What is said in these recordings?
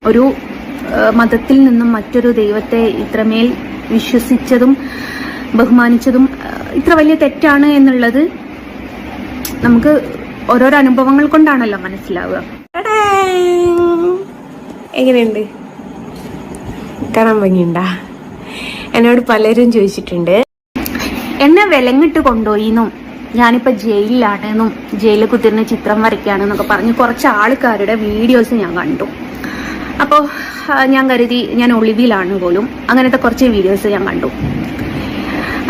ഒരു മതത്തിൽ നിന്നും മറ്റൊരു ദൈവത്തെ ഇത്രമേൽ വിശ്വസിച്ചതും ബഹുമാനിച്ചതും ഇത്ര വലിയ തെറ്റാണ് എന്നുള്ളത് നമുക്ക് ഓരോരോ അനുഭവങ്ങൾ കൊണ്ടാണല്ലോ മനസ്സിലാവുക. എങ്ങനെയുണ്ട്? കാണാൻ ഭംഗിയുണ്ടാ? എന്നോട് പലരും ചോദിച്ചിട്ടുണ്ട് എന്നെ വിലങ്ങിട്ട് കൊണ്ടുപോയിന്നും ഞാനിപ്പോ ജയിലിലാണെന്നും ജയിലിൽ കുത്തിരുന്ന് ചിത്രം വരയ്ക്കാണെന്നൊക്കെ പറഞ്ഞ് കുറച്ച് ആൾക്കാരുടെ വീഡിയോസ് ഞാൻ കണ്ടു. അപ്പോൾ ഞാൻ കരുതി ഞാൻ ഒളിവിലാണ് പോലും. അങ്ങനത്തെ കുറച്ച് വീഡിയോസ് ഞാൻ കണ്ടു.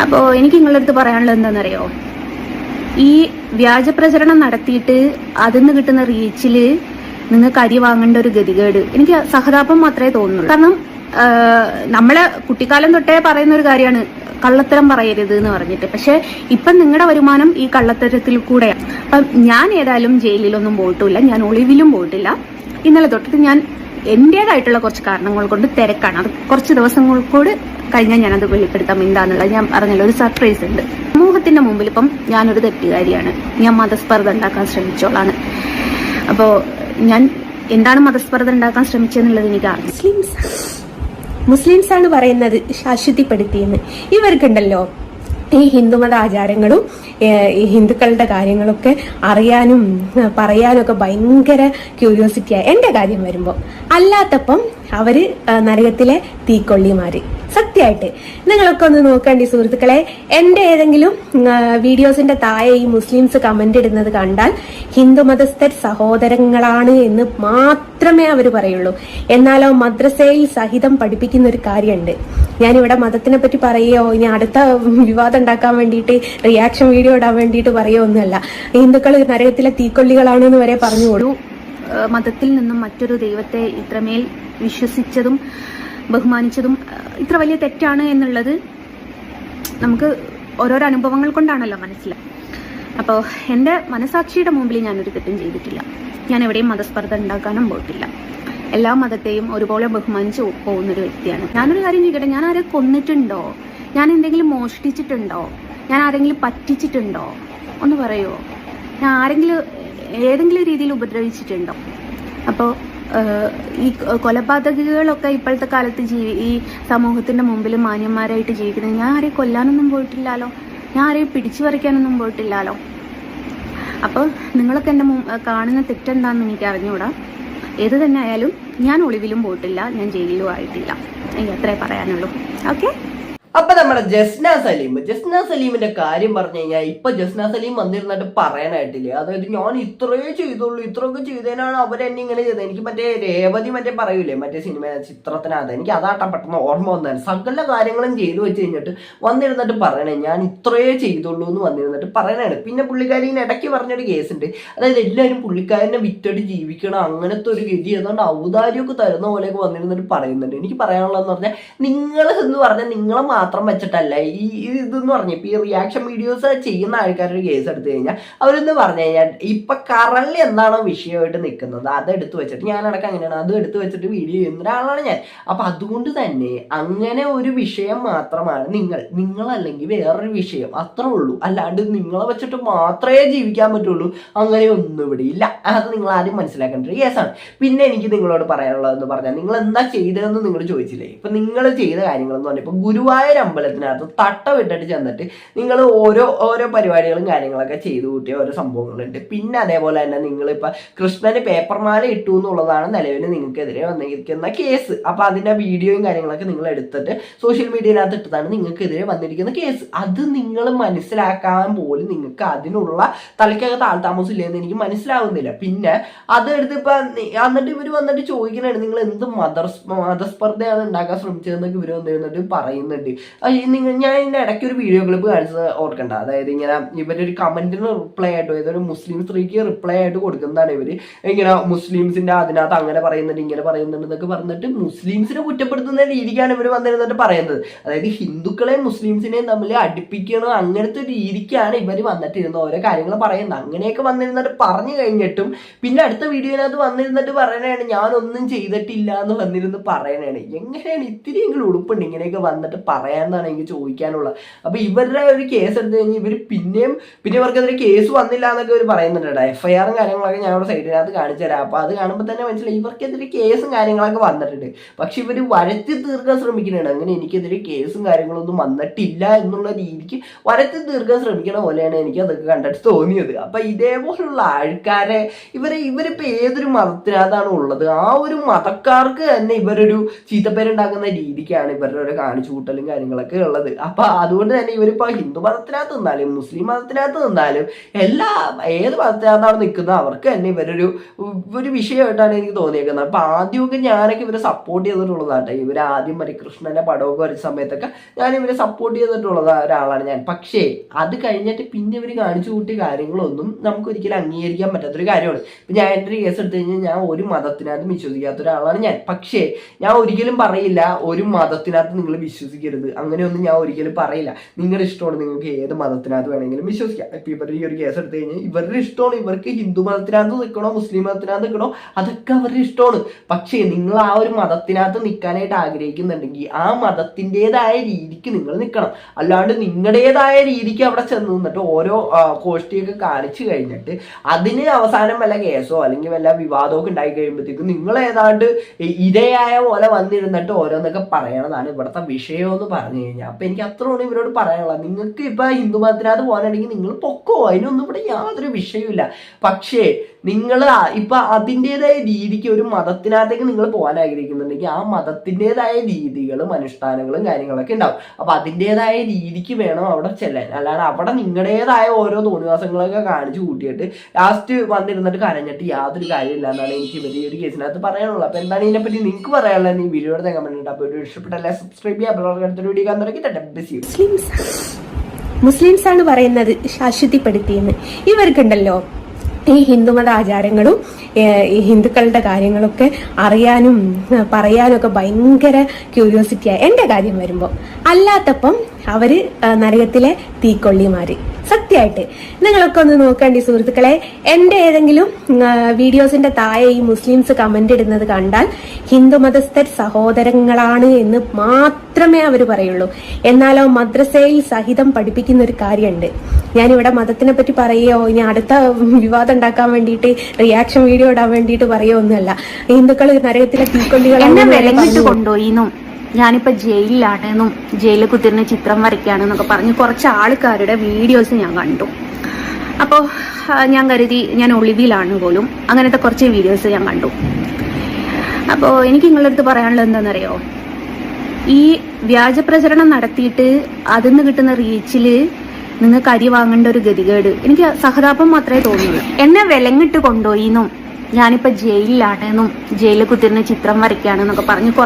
അപ്പോൾ എനിക്ക് നിങ്ങളുടെ അടുത്ത് പറയാനുള്ളത് എന്താണെന്നറിയോ, ഈ വ്യാജ പ്രചരണം നടത്തിയിട്ട് അതിൽ നിന്ന് കിട്ടുന്ന റീച്ചിൽ നിങ്ങൾക്ക് അരി വാങ്ങേണ്ട ഒരു ഗതികേട് എനിക്ക് സഹതാപം മാത്രമേ തോന്നുള്ളൂ. കാരണം നമ്മളെ കുട്ടിക്കാലം തൊട്ടേ പറയുന്ന ഒരു കാര്യമാണ് കള്ളത്തരം പറയരുത് എന്ന് പറഞ്ഞിട്ട്. പക്ഷെ ഇപ്പം നിങ്ങളുടെ വരുമാനം ഈ കള്ളത്തരത്തിൽ കൂടെയാണ്. അപ്പം ഞാൻ ഏതായാലും ജയിലിലൊന്നും പോയിട്ടില്ല, ഞാൻ ഒളിവിലും പോയിട്ടില്ല. ഇന്നലെ തൊട്ടിട്ട് ഞാൻ എന്റേതായിട്ടുള്ള കുറച്ച് കാരണങ്ങൾ കൊണ്ട് തിരക്കാണ്. അത് കുറച്ച് ദിവസങ്ങൾ കൂടി കഴിഞ്ഞാൽ ഞാനത് വെളിപ്പെടുത്താം എന്താന്നുള്ളത്. ഞാൻ പറഞ്ഞല്ലോ, ഒരു സർപ്രൈസ് ഉണ്ട്. സമൂഹത്തിന്റെ മുമ്പിൽ ഇപ്പം ഞാനൊരു തെറ്റുകാരിയാണ്, ഞാൻ മതസ്പർദ്ധ ഉണ്ടാക്കാൻ ശ്രമിച്ചോളാണ്. അപ്പോൾ ഞാൻ എന്താണ് മതസ്പർദ്ധ ഉണ്ടാക്കാൻ ശ്രമിച്ചതെന്നുള്ളത് എനിക്ക് അറിയാം. മുസ്ലിംസ് ആണ് പറയുന്നത് ശാശ്വതിപ്പെടുത്തിയെന്ന്. ഇവർക്കുണ്ടല്ലോ ഈ ഹിന്ദുമത ആചാരങ്ങളും ഈ ഹിന്ദുക്കളുടെ കാര്യങ്ങളൊക്കെ അറിയാനും പറയാനൊക്കെ ഭയങ്കര ക്യൂരിയോസിറ്റിയായി എന്റെ കാര്യം വരുമ്പോൾ. അല്ലാത്തപ്പം അവര് നരകത്തിലെ തീക്കൊള്ളിമാര്. സത്യമായിട്ട് നിങ്ങളൊക്കെ ഒന്ന് നോക്കേണ്ടി സുഹൃത്തുക്കളെ. എന്റെ ഏതെങ്കിലും വീഡിയോസിന്റെ താഴെ ഈ മുസ്ലിംസ് കമന്റ് ഇടുന്നത് കണ്ടാൽ ഹിന്ദുമതസ്ഥർ സഹോദരങ്ങളാണ് എന്ന് മാത്രമേ അവർ പറയുള്ളൂ. എന്നാലോ മദ്രസയിൽ സഹിതം പഠിപ്പിക്കുന്ന ഒരു കാര്യമുണ്ട്. ഞാനിവിടെ മതത്തിനെ പറ്റി പറയുകയോ ഇനി അടുത്ത വിവാദം ഉണ്ടാക്കാൻ വേണ്ടിയിട്ട് റിയാക്ഷൻ വീഡിയോ ഇടാൻ വേണ്ടിയിട്ട് പറയുകയോ ഒന്നുമല്ല. ഹിന്ദുക്കൾ നരകത്തിലെ തീക്കൊള്ളികളാണെന്ന് വരെ പറഞ്ഞുകൊടു. മതത്തിൽ നിന്നും മറ്റൊരു ദൈവത്തെ ഇത്രമേൽ വിശ്വസിച്ചതും ബഹുമാനിച്ചതും ഇത്ര വലിയ തെറ്റാണ് എന്നുള്ളത് നമുക്ക് ഓരോരോ അനുഭവങ്ങൾ കൊണ്ടാണല്ലോ മനസ്സിലാക്കുക. അപ്പോൾ എൻ്റെ മനസാക്ഷിയുടെ മുമ്പിൽ ഞാനൊരു തെറ്റും ചെയ്തിട്ടില്ല. ഞാൻ എവിടെയും മതസ്പർദ്ധ ഉണ്ടാക്കാനും പോയിട്ടില്ല. എല്ലാ മതത്തെയും ഒരുപോലെ ബഹുമാനിച്ച് പോകുന്നൊരു വ്യക്തിയാണ്. ഞാനൊരു കാര്യം ചെയ്യട്ടെ, ഞാൻ ആരെ കൊന്നിട്ടുണ്ടോ? ഞാൻ എന്തെങ്കിലും മോഷ്ടിച്ചിട്ടുണ്ടോ? ഞാൻ ആരെങ്കിലും പറ്റിച്ചിട്ടുണ്ടോ? ഒന്ന് പറയുമോ? ഞാൻ ആരെങ്കിലും ഏതെങ്കിലും രീതിയിൽ ഉപദ്രവിച്ചിട്ടുണ്ടോ? അപ്പോൾ ഈ കൊലപാതകികളൊക്കെ ഇപ്പോഴത്തെ കാലത്ത് ഈ സമൂഹത്തിന്റെ മുമ്പിൽ മാന്യന്മാരായിട്ട് ജീവിക്കുന്നത്. ഞാൻ ആരെയും കൊല്ലാനൊന്നും പോയിട്ടില്ലല്ലോ, ഞാൻ ആരെയും പിടിച്ചു പറിക്കാനൊന്നും പോയിട്ടില്ലല്ലോ. അപ്പോൾ നിങ്ങളൊക്കെ എൻ്റെ കാണുന്ന തെറ്റെന്താണെന്ന് എനിക്ക് അറിഞ്ഞുകൂടാ. ഏത് തന്നെ ആയാലും ഞാൻ ഒളിവിലും പോയിട്ടില്ല, ഞാൻ ജയിലിലും ആയിട്ടില്ല. എനിക്ക് അത്രേ പറയാനുള്ളൂ. ഓക്കെ. അപ്പൊ നമ്മുടെ ജസ്ന സലീമിന്റെ കാര്യം പറഞ്ഞു കഴിഞ്ഞാൽ ഇപ്പൊ ജസ്ന സലീം വന്നിരുന്നിട്ട് പറയാനായിട്ടില്ലേ. അതായത് ഞാൻ ഇത്രയേ ചെയ്തുള്ളൂ, ഇത്രയൊക്കെ ചെയ്തതിനാണ് അവരെന്നെ ഇങ്ങനെ ചെയ്തത്. എനിക്ക് മറ്റേ രേവതി പറയൂലേ മറ്റേ സിനിമ ചിത്രത്തിനകത്ത്, എനിക്ക് അതാട്ടം പെട്ടെന്ന് ഓർമ്മ വന്നതാണ്. സകല കാര്യങ്ങളും ചെയ്തു വെച്ച് കഴിഞ്ഞിട്ട് വന്നിരുന്നിട്ട് പറയണേ ഞാൻ ഇത്രയേ ചെയ്തുള്ളൂ എന്ന് വന്നിരുന്നിട്ട് പറയണാണ്. പിന്നെ പുള്ളിക്കാരിന് ഇടയ്ക്ക് പറഞ്ഞൊരു കേസുണ്ട്. അതായത് എല്ലാവരും പുള്ളിക്കാരനെ വിറ്റിട്ട് ജീവിക്കണം അങ്ങനത്തെ ഒരു ഗതി, അതുകൊണ്ട് ഔദാര്യമൊക്കെ തരുന്ന പോലെയൊക്കെ വന്നിരുന്നിട്ട് പറയുന്നുണ്ട്. എനിക്ക് പറയാനുള്ളതെന്ന് പറഞ്ഞാൽ നിങ്ങൾ എന്ന് പറഞ്ഞാൽ നിങ്ങളെ മാത്രം വെച്ചിട്ടല്ല ഈ ഇതെന്ന് പറഞ്ഞാൽ ഇപ്പൊ ഈ റിയാക്ഷൻ വീഡിയോസ് ചെയ്യുന്ന ആൾക്കാരുടെ കേസ് എടുത്തു കഴിഞ്ഞാൽ അവരെന്ന് പറഞ്ഞു കഴിഞ്ഞാൽ ഇപ്പൊ കറൻലി എന്താണോ വിഷയമായിട്ട് നിൽക്കുന്നത് അതെടുത്ത് വെച്ചിട്ട് ഞാനടക്കം അങ്ങനെയാണ് അത് എടുത്ത് വെച്ചിട്ട് വീഡിയോ ചെയ്യുന്ന ഒരാളാണ് ഞാൻ. അപ്പൊ അതുകൊണ്ട് തന്നെ അങ്ങനെ ഒരു വിഷയം മാത്രമാണ് നിങ്ങളല്ലെങ്കിൽ വേറൊരു വിഷയം, അത്രേ ഉള്ളൂ. അല്ലാണ്ട് നിങ്ങളെ വെച്ചിട്ട് മാത്രമേ ജീവിക്കാൻ പറ്റുള്ളൂ അങ്ങനെയൊന്നും ഇവിടെ ഇല്ല. അത് നിങ്ങൾ ആദ്യം മനസ്സിലാക്കേണ്ട ഒരു കേസാണ്. പിന്നെ എനിക്ക് നിങ്ങളോട് പറയാനുള്ളതെന്ന് പറഞ്ഞാൽ നിങ്ങൾ എന്താ ചെയ്തതെന്ന് നിങ്ങൾ ചോദിച്ചില്ലേ. ഇപ്പൊ നിങ്ങൾ ചെയ്ത കാര്യങ്ങളെന്ന് പറഞ്ഞാൽ ഇപ്പൊ ഗുരുവായൂർ അമ്പലത്തിനകത്ത് തട്ട വിട്ടിട്ട് ചെന്നിട്ട് നിങ്ങൾ ഓരോ പരിപാടികളും കാര്യങ്ങളൊക്കെ ചെയ്തു കൂട്ടിയ ഓരോ സംഭവങ്ങളുണ്ട്. പിന്നെ അതേപോലെ തന്നെ നിങ്ങളിപ്പോൾ കൃഷ്ണന് പേപ്പർമാല ഇട്ടു എന്നുള്ളതാണ് നിലവിൽ നിങ്ങൾക്കെതിരെ വന്നിരിക്കുന്ന കേസ്. അപ്പോൾ അതിൻ്റെ വീഡിയോയും കാര്യങ്ങളൊക്കെ നിങ്ങൾ എടുത്തിട്ട് സോഷ്യൽ മീഡിയയിനകത്ത് ഇട്ടതാണ് നിങ്ങൾക്കെതിരെ വന്നിരിക്കുന്ന കേസ്. അത് നിങ്ങൾ മനസ്സിലാക്കാൻ പോലും നിങ്ങൾക്ക് അതിനുള്ള തലയ്ക്കകത്ത് ആൾതാമസം ഇല്ലെന്ന് എനിക്ക് മനസ്സിലാവുന്നില്ല. പിന്നെ അത് എടുത്ത് ഇപ്പം എന്നിട്ട് ഇവർ വന്നിട്ട് ചോദിക്കണാണ് നിങ്ങൾ എന്ത് മതസ്പർദ്ധയാണ് ഉണ്ടാക്കാൻ ശ്രമിച്ചതെന്നൊക്കെ ഇവർ വന്നിരുന്നിട്ട് പറയുന്നുണ്ട്. ഞാൻ ഇതിൻ്റെ ഇടയ്ക്ക് ഒരു വീഡിയോ ക്ലിപ്പ് കാണിച്ചത് ഓർക്കണ്ട. അതായത് ഇങ്ങനെ ഇവരൊരു കമന്റിന് റിപ്ലൈ ആയിട്ട് ഏതൊരു മുസ്ലിം സ്ത്രീക്ക് റിപ്ലൈ ആയിട്ട് കൊടുക്കുന്നതാണ് ഇവര്. ഇങ്ങനെ മുസ്ലിംസിന്റെ അതിനകത്ത് അങ്ങനെ പറയുന്നുണ്ട് ഇങ്ങനെ പറയുന്നുണ്ട് എന്നൊക്കെ പറഞ്ഞിട്ട് മുസ്ലിംസിനെ കുറ്റപ്പെടുത്തുന്ന രീതിക്കാണ് ഇവർ വന്നിരുന്നിട്ട് പറയുന്നത്. അതായത് ഹിന്ദുക്കളെയും മുസ്ലിംസിനെയും തമ്മിൽ അടുപ്പിക്കണം അങ്ങനത്തെ ഒരു രീതിക്കാണ് ഇവർ വന്നിട്ടിരുന്ന ഓരോ കാര്യങ്ങൾ പറയുന്നത്. അങ്ങനെയൊക്കെ വന്നിരുന്നിട്ട് പറഞ്ഞു കഴിഞ്ഞിട്ടും പിന്നെ അടുത്ത വീഡിയോയിനകത്ത് വന്നിരുന്നിട്ട് പറയണതാണ് ഞാനൊന്നും ചെയ്തിട്ടില്ല എന്ന് വന്നിരുന്ന് പറയണതാണ്. എങ്ങനെയാണ് ഇത്തിരിയെങ്കിലും ഉടുപ്പുണ്ട് ഇങ്ങനെയൊക്കെ വന്നിട്ട് പറയാൻ പറയാമെന്നാണ് എനിക്ക് ചോദിക്കാനുള്ളത്. അപ്പൊ ഇവരുടെ ഒരു കേസ് എടുത്തു കഴിഞ്ഞാൽ ഇവർ പിന്നെ ഇവർക്കെതിരെ കേസ് വന്നില്ല എന്നൊക്കെ ഇവർ പറയുന്നുണ്ട്. FIR കാര്യങ്ങളൊക്കെ ഞാൻ ഇവിടെ സൈഡിനകത്ത് കാണിച്ചു തരാം. അപ്പൊ അത് കാണുമ്പോൾ തന്നെ മനസ്സിലായി ഇവർക്കെതിരെ കേസും കാര്യങ്ങളൊക്കെ വന്നിട്ടുണ്ട്. പക്ഷെ ഇവർ വരുത്തി തീർക്കാൻ ശ്രമിക്കുന്നുണ്ട്. അങ്ങനെ എനിക്കെതിരെ കേസും കാര്യങ്ങളൊന്നും വന്നിട്ടില്ല എന്നുള്ള രീതിക്ക് വരുത്തി തീർക്കാൻ ശ്രമിക്കണ പോലെയാണ് എനിക്ക് അതൊക്കെ കണ്ടിട്ട് തോന്നിയത്. അപ്പൊ ഇതേപോലുള്ള ആൾക്കാരെ ഇവരിപ്പോ ഏതൊരു മതത്തിനകത്താണ് ഉള്ളത്, ആ ഒരു മതക്കാർക്ക് തന്നെ ഇവരൊരു ചീത്തപ്പേരുണ്ടാക്കുന്ന രീതിക്കാണ് ഇവരുടെ ഒരു കാണിച്ചു കൂട്ടലും കാര്യങ്ങളൊക്കെ ഉള്ളത്. അപ്പൊ അതുകൊണ്ട് തന്നെ ഇവരിപ്പോ ഹിന്ദു മതത്തിനകത്ത് നിന്നാലും മുസ്ലിം മതത്തിനകത്ത് നിന്നാലും ഏത് മതത്തിനകത്താണ് നിൽക്കുന്നത് അവർക്ക് തന്നെ ഇവരൊരു വിഷയമായിട്ടാണ് എനിക്ക് തോന്നിയേക്കുന്നത്. അപ്പൊ ആദ്യമൊക്കെ ഞാനൊക്കെ ഇവരെ സപ്പോർട്ട് ചെയ്തിട്ടുള്ളതാട്ടെ. ഇവർ ആദ്യം കൃഷ്ണന്റെ പടമൊക്കെ വരച്ച സമയത്തൊക്കെ ഞാൻ ഇവരെ സപ്പോർട്ട് ചെയ്തിട്ടുള്ള ഒരാളാണ് ഞാൻ. പക്ഷേ അത് കഴിഞ്ഞിട്ട് പിന്നെ ഇവർ കാണിച്ചു കൂട്ടിയ കാര്യങ്ങളൊന്നും നമുക്ക് ഒരിക്കലും അംഗീകരിക്കാൻ പറ്റാത്തൊരു കാര്യമാണ്. ഇപ്പൊ ഞാൻ എൻ്റെ ഒരു കേസ് എടുത്തു കഴിഞ്ഞാൽ ഞാൻ ഒരു മതത്തിനകത്ത് വിശ്വസിക്കാത്ത ഒരാളാണ് ഞാൻ. പക്ഷേ ഞാൻ ഒരിക്കലും പറയില്ല ഒരു മതത്തിനകത്ത് നിങ്ങൾ വിശ്വസിക്കരുത്, അങ്ങനെയൊന്നും ഞാൻ ഒരിക്കലും പറയില്ല. നിങ്ങളുടെ ഇഷ്ടമാണ്, നിങ്ങൾക്ക് ഏത് മതത്തിനകത്ത് വേണമെങ്കിലും വിശ്വസിക്കാം. ഇപ്പൊ ഇവരുടെ ഈ ഒരു കേസ് എടുത്തു കഴിഞ്ഞാൽ ഇവരുടെ ഇഷ്ടമാണ്. ഇവർക്ക് ഹിന്ദു മതത്തിനകത്ത് നിൽക്കണോ മുസ്ലിം മതത്തിനകത്ത് നിൽക്കണോ അതൊക്കെ അവരുടെ ഇഷ്ടമാണ്. പക്ഷേ നിങ്ങൾ ആ ഒരു മതത്തിനകത്ത് നിൽക്കാനായിട്ട് ആഗ്രഹിക്കുന്നുണ്ടെങ്കിൽ ആ മതത്തിൻ്റെതായ രീതിക്ക് നിങ്ങൾ നിൽക്കണം. അല്ലാണ്ട് നിങ്ങളുടേതായ രീതിക്ക് അവിടെ ചെന്ന് നിന്നിട്ട് ഓരോ കോഷ്ടിയൊക്കെ കാണിച്ചു കഴിഞ്ഞിട്ട് അതിന് അവസാനം വല്ല കേസോ അല്ലെങ്കിൽ വല്ല വിവാദമൊക്കെ ഉണ്ടായി കഴിയുമ്പോഴത്തേക്കും നിങ്ങൾ ഏതാണ്ട് ഇരയായ പോലെ വന്നിരുന്നിട്ട് ഓരോന്നൊക്കെ പറയണതാണ് ഇവിടുത്തെ വിഷയം എന്ന് പറഞ്ഞു കഴിഞ്ഞാൽ. അപ്പൊ എനിക്ക് അത്രയാണ് ഇവരോട് പറയാനുള്ളത്. നിങ്ങൾക്ക് ഇപ്പൊ ഹിന്ദു മതത്തിനകത്ത് പോകാനുണ്ടെങ്കിൽ നിങ്ങൾ പൊക്കോ, അതിനൊന്നും ഇവിടെ യാതൊരു വിഷയമില്ല. പക്ഷേ നിങ്ങൾ ഇപ്പൊ അതിൻ്റെതായ രീതിക്ക് ഒരു മതത്തിനകത്തേക്ക് നിങ്ങൾ പോകാൻ ആഗ്രഹിക്കുന്നുണ്ടെങ്കിൽ ആ മതത്തിൻ്റെതായ രീതികളും അനുഷ്ഠാനങ്ങളും കാര്യങ്ങളൊക്കെ ഉണ്ടാവും. അപ്പൊ അതിൻ്റെതായ രീതിക്ക് വേണം അവിടെ ചെല്ലാൻ. അല്ലാതെ അവിടെ നിങ്ങളുടേതായ ഓരോ തോന്നിവാസങ്ങളൊക്കെ കാണിച്ചു കൂട്ടിയിട്ട് ലാസ്റ്റ് വന്നിരുന്നിട്ട് കരഞ്ഞിട്ട് യാതൊരു കാര്യമില്ല എന്നാണ് എനിക്ക് ഇവർ ഈ ഒരു കേസിനകത്ത് പറയാനുള്ളത്. അപ്പൊ എന്താണ് ഇതിനെപ്പറ്റി നിങ്ങൾക്ക് പറയാനുള്ളത് ഈ വീഡിയോയുടെ കമന്റ് ഉണ്ട്. അപ്പോൾ ഇഷ്ടപ്പെട്ടല്ല സബ്സ്ക്രൈബ് ചെയ്യാം. അപ്പോൾ അടുത്തൊരു വീഡിയോ കാണാൻ തുടങ്ങി. മുസ്ലിംസ് ആണ് പറയുന്നത് ശാശ്വതിപ്പെടുത്തിയെന്ന്. ഇവർക്കുണ്ടല്ലോ ഈ ഹിന്ദുമത ആചാരങ്ങളും ഈ ഹിന്ദുക്കളുടെ കാര്യങ്ങളൊക്കെ അറിയാനും പറയാനും ഒക്കെ ഭയങ്കര ക്യൂരിയോസിറ്റിയായി എൻ്റെ കാര്യം വരുമ്പോൾ. അല്ലാത്തപ്പം അവര് നരകത്തിലെ തീക്കൊള്ളിമാര്. സത്യമായിട്ട് നിങ്ങളൊക്കെ ഒന്ന് നോക്കേണ്ടി സുഹൃത്തുക്കളെ. എൻ്റെ ഏതെങ്കിലും വീഡിയോസിന്റെ താഴെ ഈ മുസ്ലിംസ് കമന്റ് ഇടുന്നത് കണ്ടാൽ ഹിന്ദു മതസ്ഥർ സഹോദരങ്ങളാണ് എന്ന് മാത്രമേ അവർ പറയുള്ളൂ. എന്നാലോ മദ്രസയിൽ സഹിതം പഠിപ്പിക്കുന്ന ഒരു കാര്യമുണ്ട്. ഞാനിവിടെ മതത്തിനെ പറ്റി പറയുകയോ ഇനി അടുത്ത വിവാദം ഉണ്ടാക്കാൻ വേണ്ടിയിട്ട് റിയാക്ഷൻ വീഡിയോ ഇടാൻ വേണ്ടിയിട്ട് പറയുകയോ ഒന്നുമല്ല. ഹിന്ദുക്കൾ നരകത്തിലെ തീക്കൊള്ളികളെ കൊണ്ടുപോയിന്നും ഞാനിപ്പോ ജയിലിലാണെന്നും ജയിലിൽ കുത്തിരുന്ന് ചിത്രം വരയ്ക്കുകയാണെന്നൊക്കെ പറഞ്ഞ് കുറച്ച് ആൾക്കാരുടെ വീഡിയോസ് ഞാൻ കണ്ടു. അപ്പോൾ ഞാൻ കരുതി ഞാൻ ഒളിവിലാണ് പോലും. അങ്ങനത്തെ കുറച്ച് വീഡിയോസ് ഞാൻ കണ്ടു. അപ്പോൾ എനിക്ക് നിങ്ങളുടെ അടുത്ത് പറയാനുള്ളത് എന്താണെന്നറിയോ, ഈ വ്യാജ പ്രചരണം നടത്തിയിട്ട് അതിൽ നിന്ന് കിട്ടുന്ന റീച്ചില് നിങ്ങൾക്ക് അരി വാങ്ങേണ്ട ഒരു ഗതികേട് എനിക്ക് സഹതാപം മാത്രമേ തോന്നുള്ളൂ. എന്നെ വിലങ്ങിട്ട് കൊണ്ടുപോയിന്നും ഞാനിപ്പോ ജയിലിലാണെന്നും ജയിലിൽ കുത്തിരുന്ന് ചിത്രം വരയ്ക്കുകയാണെന്നൊക്കെ പറഞ്ഞ്